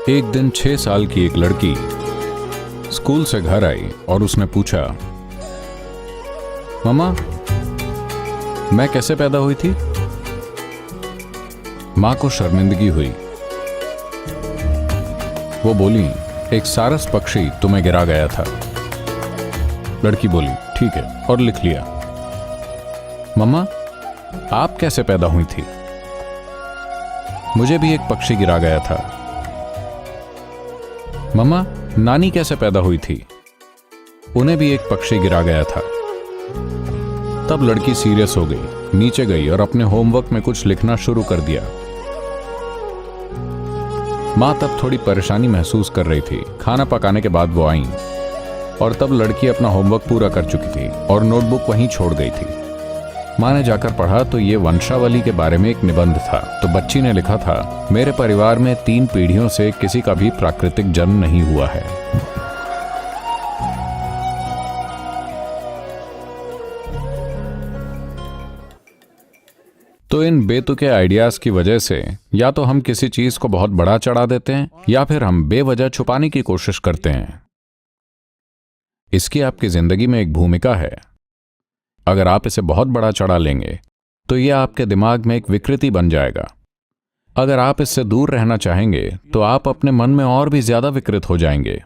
एक दिन 6 साल की एक लड़की स्कूल से घर आई और उसने पूछा, मम्मा, मैं कैसे पैदा हुई थी? मां को शर्मिंदगी हुई। वो बोली, एक सारस पक्षी तुम्हें गिरा गया था। लड़की बोली, ठीक है, और लिख लिया। मम्मा, आप कैसे पैदा हुई थी? मुझे भी एक पक्षी गिरा गया था। मम्मा, नानी कैसे पैदा हुई थी? उन्हें भी एक पक्षी गिरा गया था। तब लड़की सीरियस हो गई, नीचे गई और अपने होमवर्क में कुछ लिखना शुरू कर दिया। मां तब थोड़ी परेशानी महसूस कर रही थी। खाना पकाने के बाद वो आई और तब लड़की अपना होमवर्क पूरा कर चुकी थी और नोटबुक वहीं छोड़ गई थी। मां ने जाकर पढ़ा तो ये वंशावली के बारे में एक निबंध था। तो बच्ची ने लिखा था, मेरे परिवार में 3 पीढ़ियों से किसी का भी प्राकृतिक जन्म नहीं हुआ है। तो इन बेतुके आइडियाज की वजह से या तो हम किसी चीज को बहुत बड़ा चढ़ा देते हैं या फिर हम बेवजह छुपाने की कोशिश करते हैं। इसकी आपकी जिंदगी में एक भूमिका है। अगर आप इसे बहुत बड़ा चढ़ा लेंगे तो यह आपके दिमाग में एक विकृति बन जाएगा। अगर आप इससे दूर रहना चाहेंगे तो आप अपने मन में और भी ज्यादा विकृत हो जाएंगे।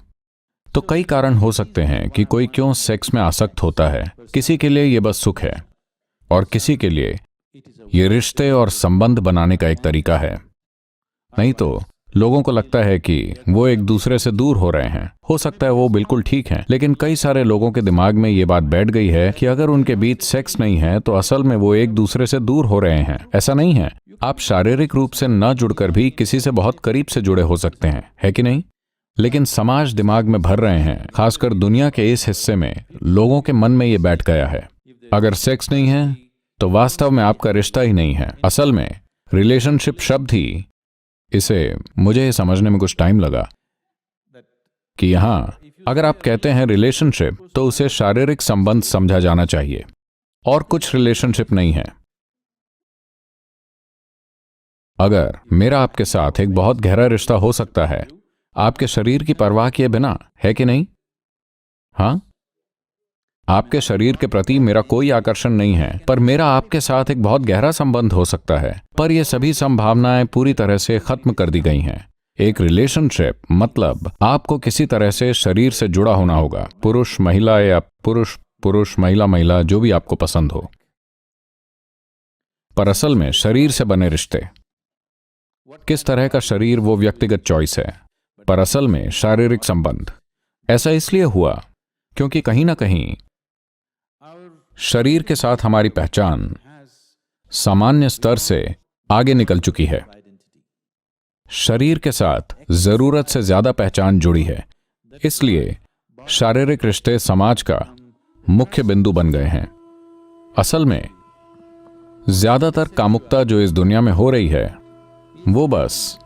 तो कई कारण हो सकते हैं कि कोई क्यों सेक्स में आसक्त होता है। किसी के लिए यह बस सुख है और किसी के लिए यह रिश्ते और संबंध बनाने का एक तरीका है। नहीं तो लोगों को लगता है कि वो एक दूसरे से दूर हो रहे हैं। हो सकता है वो बिल्कुल ठीक है, लेकिन कई सारे लोगों के दिमाग में ये बात बैठ गई है कि अगर उनके बीच सेक्स नहीं है तो असल में वो एक दूसरे से दूर हो रहे हैं। ऐसा नहीं है। आप शारीरिक रूप से न जुड़कर भी किसी से बहुत करीब से जुड़े हो सकते हैं, है कि नहीं? लेकिन समाज दिमाग में भर रहे हैं, खासकर दुनिया के इस हिस्से में लोगों के मन में ये बैठ गया है, अगर सेक्स नहीं है तो वास्तव में आपका रिश्ता ही नहीं है। असल में रिलेशनशिप शब्द ही, इसे मुझे समझने में कुछ टाइम लगा कि यहां अगर आप कहते हैं रिलेशनशिप तो उसे शारीरिक संबंध समझा जाना चाहिए और कुछ रिलेशनशिप नहीं है। अगर मेरा आपके साथ एक बहुत गहरा रिश्ता हो सकता है आपके शरीर की परवाह किए बिना, है कि नहीं? हां, आपके शरीर के प्रति मेरा कोई आकर्षण नहीं है, पर मेरा आपके साथ एक बहुत गहरा संबंध हो सकता है। पर ये सभी संभावनाएं पूरी तरह से खत्म कर दी गई हैं। एक रिलेशनशिप मतलब आपको किसी तरह से शरीर से जुड़ा होना होगा, पुरुष महिला या पुरुष पुरुष महिला महिला, जो भी आपको पसंद हो। पर असल में शरीर से बने रिश्ते, किस तरह का शरीर वो व्यक्तिगत चॉइस है, पर असल में शारीरिक संबंध। ऐसा इसलिए हुआ क्योंकि कहीं ना कहीं शरीर के साथ हमारी पहचान सामान्य स्तर से आगे निकल चुकी है। शरीर के साथ जरूरत से ज्यादा पहचान जुड़ी है। इसलिए शारीरिक रिश्ते समाज का मुख्य बिंदु बन गए हैं। असल में ज्यादातर कामुकता जो इस दुनिया में हो रही है वो बस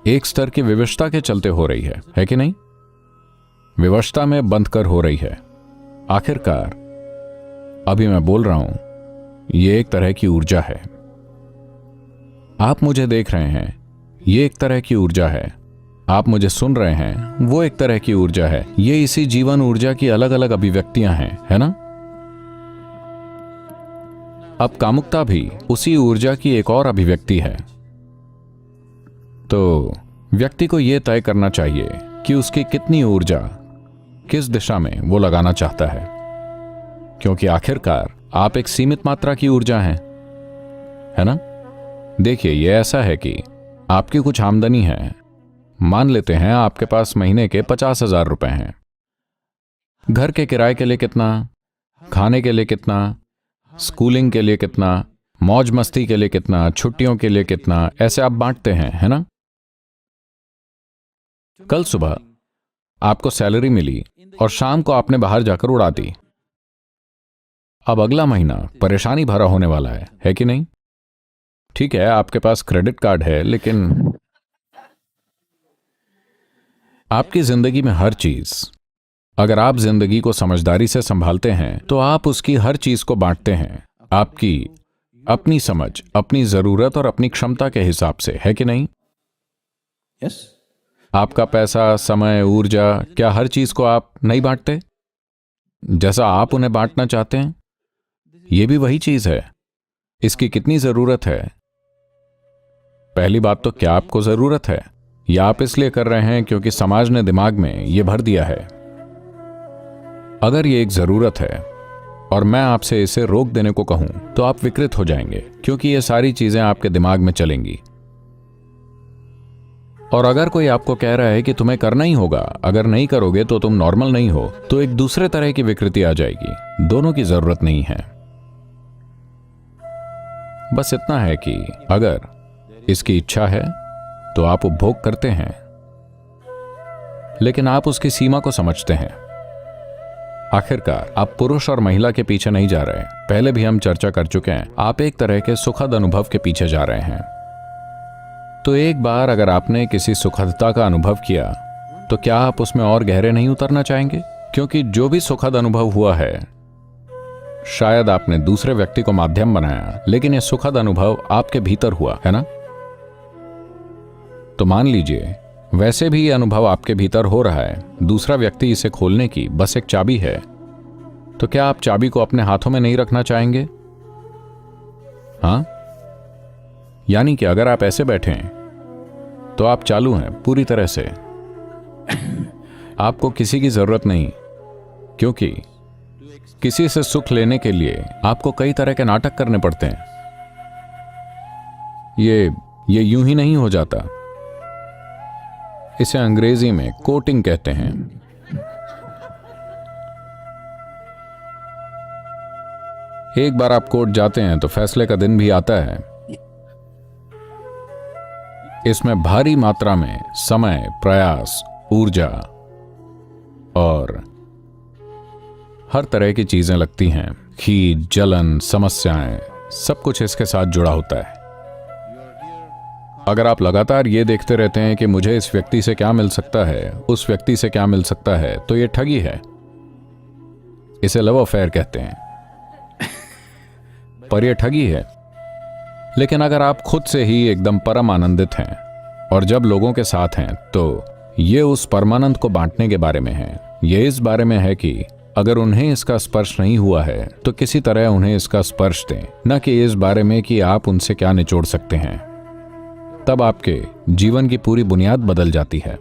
एक स्तर की विवशता के चलते हो रही है कि नहीं? विवशता में बंध कर हो रही है। आखिरकार अभी मैं बोल रहा हूं, यह एक तरह की ऊर्जा है। आप मुझे देख रहे हैं, यह एक तरह की ऊर्जा है। आप मुझे सुन रहे हैं, वो एक तरह की ऊर्जा है। ये इसी जीवन ऊर्जा की अलग अलग अभिव्यक्तियां हैं, है ना? अब कामुकता भी उसी ऊर्जा की एक और अभिव्यक्ति है। तो व्यक्ति को यह तय करना चाहिए कि उसकी कितनी ऊर्जा किस दिशा में वो लगाना चाहता है, क्योंकि आखिरकार आप एक सीमित मात्रा की ऊर्जा हैं, है ना? देखिए, यह ऐसा है कि आपकी कुछ आमदनी है। मान लेते हैं आपके पास महीने के 50,000 रुपए हैं। घर के किराए के लिए कितना, खाने के लिए कितना, स्कूलिंग के लिए कितना, मौज मस्ती के लिए कितना, छुट्टियों के लिए कितना, ऐसे आप बांटते हैं, है ना? कल सुबह आपको सैलरी मिली और शाम को आपने बाहर जाकर उड़ा दी। अब अगला महीना परेशानी भरा होने वाला है कि नहीं? ठीक है, आपके पास क्रेडिट कार्ड है, लेकिन आपकी जिंदगी में हर चीज, अगर आप जिंदगी को समझदारी से संभालते हैं तो आप उसकी हर चीज को बांटते हैं आपकी अपनी समझ, अपनी जरूरत और अपनी क्षमता के हिसाब से, है कि नहीं? Yes? आपका पैसा, समय, ऊर्जा, क्या हर चीज को आप नहीं बांटते जैसा आप उन्हें बांटना चाहते हैं? यह भी वही चीज है। इसकी कितनी जरूरत है? पहली बात तो क्या आपको जरूरत है, या आप इसलिए कर रहे हैं क्योंकि समाज ने दिमाग में यह भर दिया है? अगर यह एक जरूरत है और मैं आपसे इसे रोक देने को कहूं तो आप विकृत हो जाएंगे, क्योंकि ये सारी चीजें आपके दिमाग में चलेंगी। और अगर कोई आपको कह रहा है कि तुम्हें करना ही होगा, अगर नहीं करोगे तो तुम नॉर्मल नहीं हो, तो एक दूसरे तरह की विकृति आ जाएगी। दोनों की जरूरत नहीं है। बस इतना है कि अगर इसकी इच्छा है तो आप उपभोग करते हैं, लेकिन आप उसकी सीमा को समझते हैं। आखिरकार आप पुरुष और महिला के पीछे नहीं जा रहे। पहले भी हम चर्चा कर चुके हैं, आप एक तरह के सुखद अनुभव के पीछे जा रहे हैं। तो एक बार अगर आपने किसी सुखदता का अनुभव किया तो क्या आप उसमें और गहरे नहीं उतरना चाहेंगे? क्योंकि जो भी सुखद अनुभव हुआ है, शायद आपने दूसरे व्यक्ति को माध्यम बनाया, लेकिन यह सुखद अनुभव आपके भीतर हुआ है ना? तो मान लीजिए वैसे भी यह अनुभव आपके भीतर हो रहा है, दूसरा व्यक्ति इसे खोलने की बस एक चाबी है। तो क्या आप चाबी को अपने हाथों में नहीं रखना चाहेंगे? हां, यानी कि अगर आप ऐसे बैठे हैं तो आप चालू हैं पूरी तरह से। आपको किसी की जरूरत नहीं, क्योंकि किसी से सुख लेने के लिए आपको कई तरह के नाटक करने पड़ते हैं। ये यूं ही नहीं हो जाता। इसे अंग्रेजी में कोटिंग कहते हैं। एक बार आप कोर्ट जाते हैं तो फैसले का दिन भी आता है। इसमें भारी मात्रा में समय, प्रयास, ऊर्जा और हर तरह की चीजें लगती हैं। खीज, जलन, समस्याएं, सब कुछ इसके साथ जुड़ा होता है। अगर आप लगातार ये देखते रहते हैं कि मुझे इस व्यक्ति से क्या मिल सकता है, उस व्यक्ति से क्या मिल सकता है, तो ये ठगी है। इसे लव अफेयर कहते हैं, पर यह ठगी है। लेकिन अगर आप खुद से ही एकदम परम आनंदित हैं और जब लोगों के साथ हैं, तो ये उस परमानंद को बांटने के बारे में है। ये इस बारे में है कि अगर उन्हें इसका स्पर्श नहीं हुआ है तो किसी तरह उन्हें इसका स्पर्श दें, न कि इस बारे में कि आप उनसे क्या निचोड़ सकते हैं। तब आपके जीवन की पूरी बुनियाद बदल जाती है।